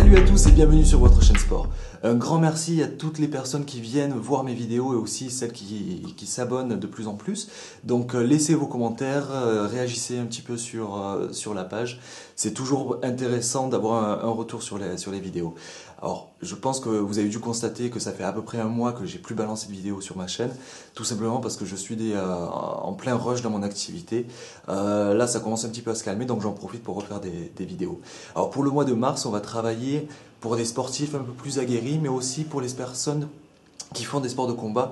Salut à tous et bienvenue sur votre chaîne sport. Un grand merci à toutes les personnes qui viennent voir mes vidéos et aussi celles qui s'abonnent de plus en plus. Donc laissez vos commentaires, réagissez un petit peu sur la page. C'est toujours intéressant d'avoir un retour sur les vidéos. Alors je pense que vous avez dû constater que ça fait à peu près un mois que j'ai plus balancé de vidéos sur ma chaîne. Tout simplement parce que je suis en plein rush dans mon activité. Là ça commence un petit peu à se calmer, donc j'en profite pour refaire des vidéos. Alors pour le mois de mars, on va travailler pour des sportifs un peu plus aguerris, mais aussi pour les personnes qui font des sports de combat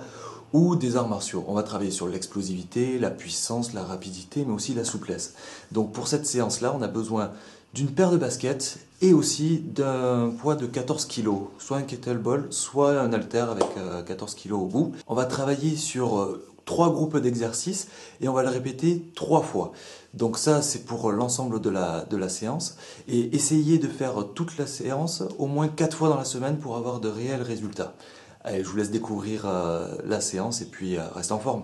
ou des arts martiaux. On va travailler sur l'explosivité, la puissance, la rapidité, mais aussi la souplesse. Donc pour cette séance-là, on a besoin d'une paire de baskets et aussi d'un poids de 14 kg, soit un kettlebell, soit un halter avec 14 kg au bout. On va travailler sur 3 groupes d'exercices et on va le répéter 3 fois. Donc ça c'est pour l'ensemble de la séance et essayez de faire toute la séance au moins 4 fois dans la semaine pour avoir de réels résultats. Allez, je vous laisse découvrir la séance et puis restez en forme.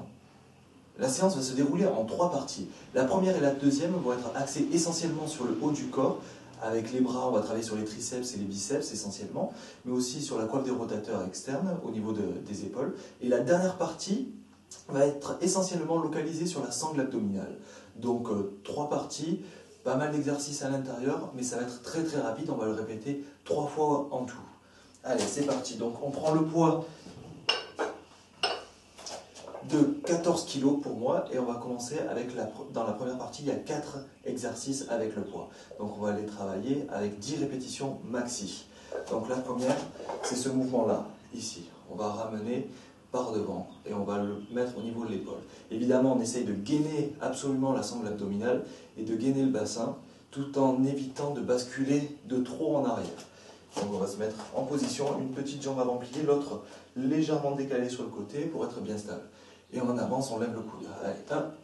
La séance va se dérouler en 3 parties. La première et la deuxième vont être axées essentiellement sur le haut du corps. Avec les bras, on va travailler sur les triceps et les biceps essentiellement, mais aussi sur la coiffe des rotateurs externes au niveau des épaules. Et la dernière partie va être essentiellement localisée sur la sangle abdominale. Donc 3 parties, pas mal d'exercices à l'intérieur, mais ça va être très très rapide, on va le répéter 3 fois en tout. Allez, c'est parti. Donc on prend le poids de 14 kg pour moi et on va commencer avec dans la première partie, il y a 4 exercices avec le poids. Donc on va les travailler avec 10 répétitions maxi. Donc la première, c'est ce mouvement-là, ici. On va ramener par devant et on va le mettre au niveau de l'épaule. Évidemment, on essaye de gainer absolument la sangle abdominale et de gainer le bassin tout en évitant de basculer de trop en arrière. Donc on va se mettre en position, une petite jambe avant pliée, l'autre légèrement décalée sur le côté pour être bien stable. Et on avance, on lève le coude. Allez,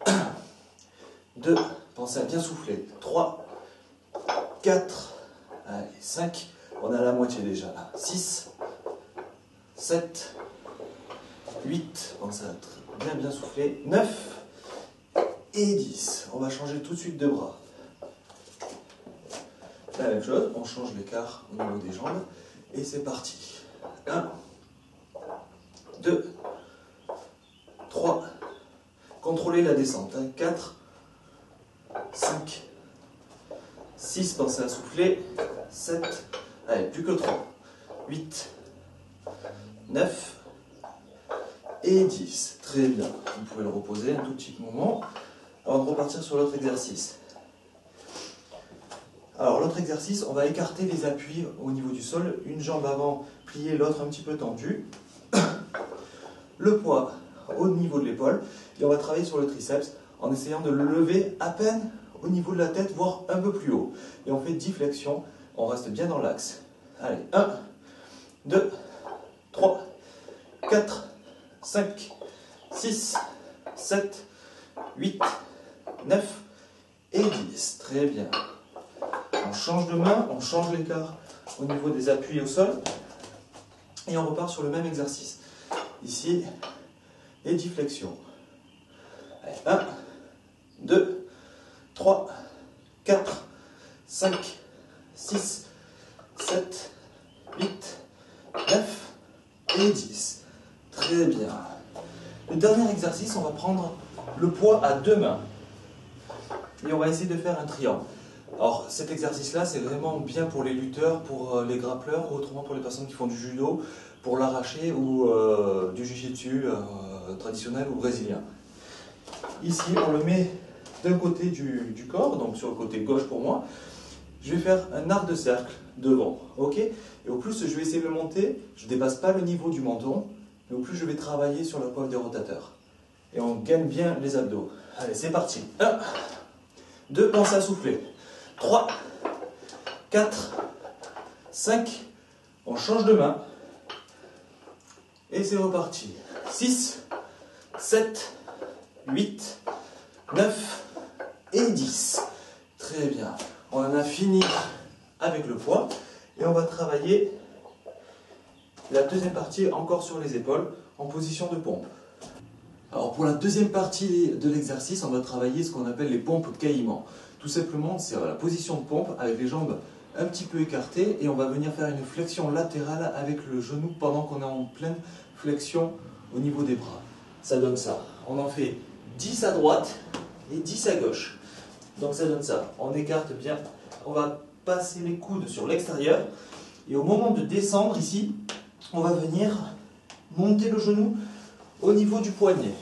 1, 2, pensez à bien souffler. 3, 4, allez, 5, on a la moitié déjà là. 6, 7, 8, pensez à bien souffler. 9 et 10. On va changer tout de suite de bras. La même chose, on change l'écart au niveau des jambes. Et c'est parti. 1, 2, 3, contrôlez la descente. 4, 5, 6, pensez à souffler. 7, allez, plus que 3. 8, 9 et 10. Très bien. Vous pouvez le reposer un tout petit moment avant de repartir sur l'autre exercice. Alors l'autre exercice, on va écarter les appuis au niveau du sol. Une jambe avant pliée, l'autre un petit peu tendue. Le poids au niveau de l'épaule. Et on va travailler sur le triceps en essayant de le lever à peine au niveau de la tête, voire un peu plus haut. Et on fait 10 flexions. On reste bien dans l'axe. Allez, 1, 2, 3, 4, 5, 6, 7, 8, 9 et 10. Très bien. On change de main, on change l'écart au niveau des appuis au sol et on repart sur le même exercice. Ici, les 10 flexions. Allez, 1, 2, 3, 4, 5, 6, 7, 8, 9 et 10. Très bien. Le dernier exercice, on va prendre le poids à 2 mains et on va essayer de faire un triangle. Alors cet exercice-là, c'est vraiment bien pour les lutteurs, pour les grappleurs, ou autrement pour les personnes qui font du judo, pour l'arraché ou du jiu-jitsu traditionnel ou brésilien. Ici, on le met d'un côté du corps, donc sur le côté gauche pour moi. Je vais faire un arc de cercle devant, ok? Et au plus je vais essayer de le monter, je ne dépasse pas le niveau du menton, mais au plus je vais travailler sur la coiffe des rotateurs. Et on gagne bien les abdos. Allez, c'est parti. 1, 2, pensez à souffler. 3, 4, 5, on change de main, et c'est reparti. 6, 7, 8, 9 et 10. Très bien. On en a fini avec le poids, et on va travailler la deuxième partie encore sur les épaules, en position de pompe. Alors pour la deuxième partie de l'exercice, on va travailler ce qu'on appelle les pompes caïmans. Tout simplement, c'est la position de pompe avec les jambes un petit peu écarté et on va venir faire une flexion latérale avec le genou pendant qu'on est en pleine flexion au niveau des bras. Ça donne ça. On en fait 10 à droite et 10 à gauche. Donc ça donne ça. On écarte bien. On va passer les coudes sur l'extérieur et au moment de descendre ici, on va venir monter le genou au niveau du poignet.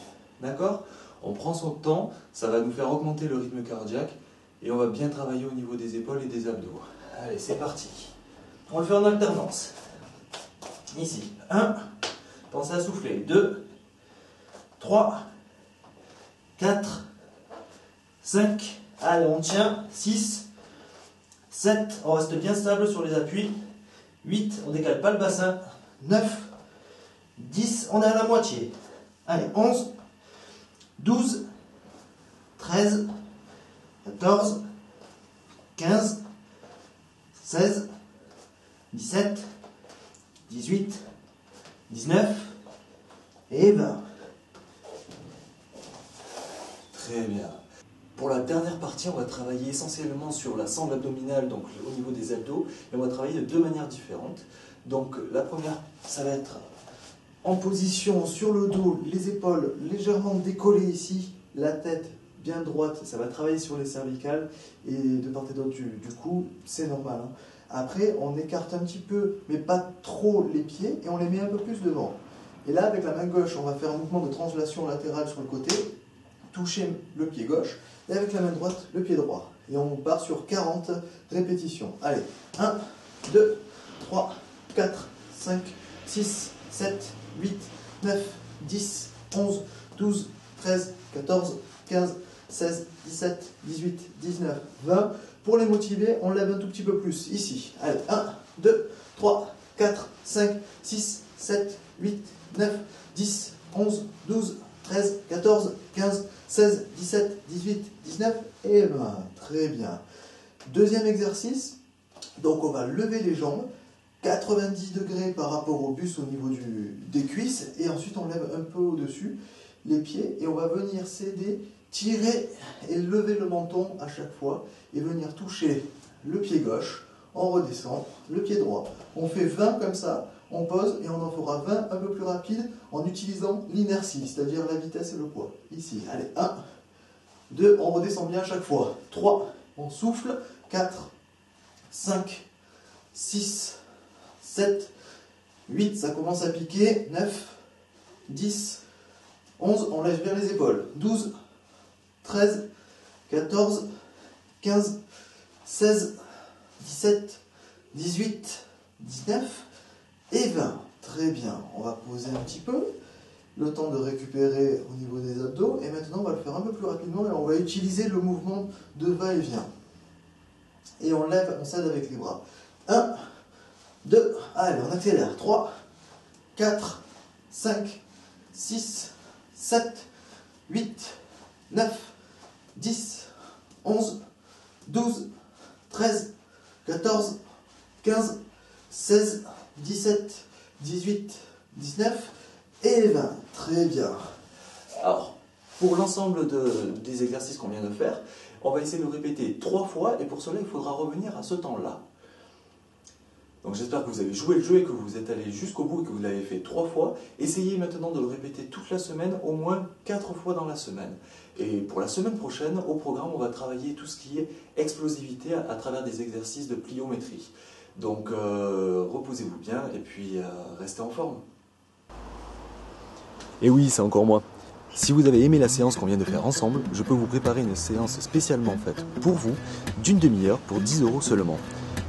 D'accord? On prend son temps, ça va nous faire augmenter le rythme cardiaque et on va bien travailler au niveau des épaules et des abdos. Allez, c'est parti. On le fait en alternance. Ici, 1, pensez à souffler, 2, 3, 4, 5, allez, on tient, 6, 7, on reste bien stable sur les appuis, 8, on décale pas le bassin, 9, 10, on est à la moitié. Allez, 11, 12, 13, 14, 15, 16, 17, 18, 19 et 20. Très bien. Pour la dernière partie, on va travailler essentiellement sur la sangle abdominale, donc au niveau des abdos, et on va travailler de deux manières différentes. Donc la première, ça va être en position sur le dos, les épaules légèrement décollées ici, la tête bien droite, ça va travailler sur les cervicales et de part et d'autre du cou, c'est normal. Hein. Après, on écarte un petit peu, mais pas trop les pieds, et on les met un peu plus devant. Et là, avec la main gauche, on va faire un mouvement de translation latérale sur le côté, toucher le pied gauche, et avec la main droite, le pied droit. Et on part sur 40 répétitions. Allez, 1, 2, 3, 4, 5, 6, 7, 8, 9, 10, 11, 12, 13, 14, 15, 16, 17, 18, 19, 20. Pour les motiver, on lève un tout petit peu plus. Ici. Allez, 1, 2, 3, 4, 5, 6, 7, 8, 9, 10, 11, 12, 13, 14, 15, 16, 17, 18, 19 et 20. Très bien. Deuxième exercice. Donc on va lever les jambes. 90 degrés par rapport au buste au niveau des cuisses. Et ensuite on lève un peu au-dessus les pieds. Et on va venir s'aider, tirer et lever le menton à chaque fois. Et venir toucher le pied gauche. On redescend, le pied droit. On fait 20 comme ça. On pose et on en fera 20 un peu plus rapide en utilisant l'inertie, c'est-à-dire la vitesse et le poids. Ici, allez, 1, 2, on redescend bien à chaque fois. 3, on souffle. 4, 5, 6, 7, 8, ça commence à piquer. 9, 10, 11, on lève bien les épaules. 12, 13, 14, 15, 16, 17, 18, 19 et 20. Très bien. On va poser un petit peu, le temps de récupérer au niveau des abdos. Et maintenant, on va le faire un peu plus rapidement et on va utiliser le mouvement de va-et-vient. Et on lève, on s'aide avec les bras. 1, 2, allez, on accélère. 3, 4, 5, 6, 7, 8, 9, 10, 11, 12, 13, 14, 15, 16, 17, 18, 19 et 20. Très bien. Alors, pour l'ensemble des exercices qu'on vient de faire, on va essayer de le répéter 3 fois et pour cela, il faudra revenir à ce temps-là. Donc j'espère que vous avez joué le jeu et que vous êtes allé jusqu'au bout et que vous l'avez fait 3 fois. Essayez maintenant de le répéter toute la semaine, au moins 4 fois dans la semaine. Et pour la semaine prochaine, au programme, on va travailler tout ce qui est explosivité à travers des exercices de pliométrie. Donc reposez-vous bien et puis restez en forme. Et oui, c'est encore moi. Si vous avez aimé la séance qu'on vient de faire ensemble, je peux vous préparer une séance spécialement faite pour vous, d'une demi-heure pour 10 € seulement.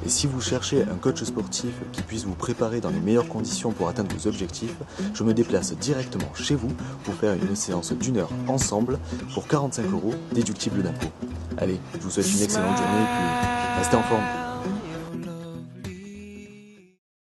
Et si vous cherchez un coach sportif qui puisse vous préparer dans les meilleures conditions pour atteindre vos objectifs, je me déplace directement chez vous pour faire une séance d'1 heure ensemble pour 45 € déductible d'impôt. Allez, je vous souhaite une excellente journée et puis restez en forme.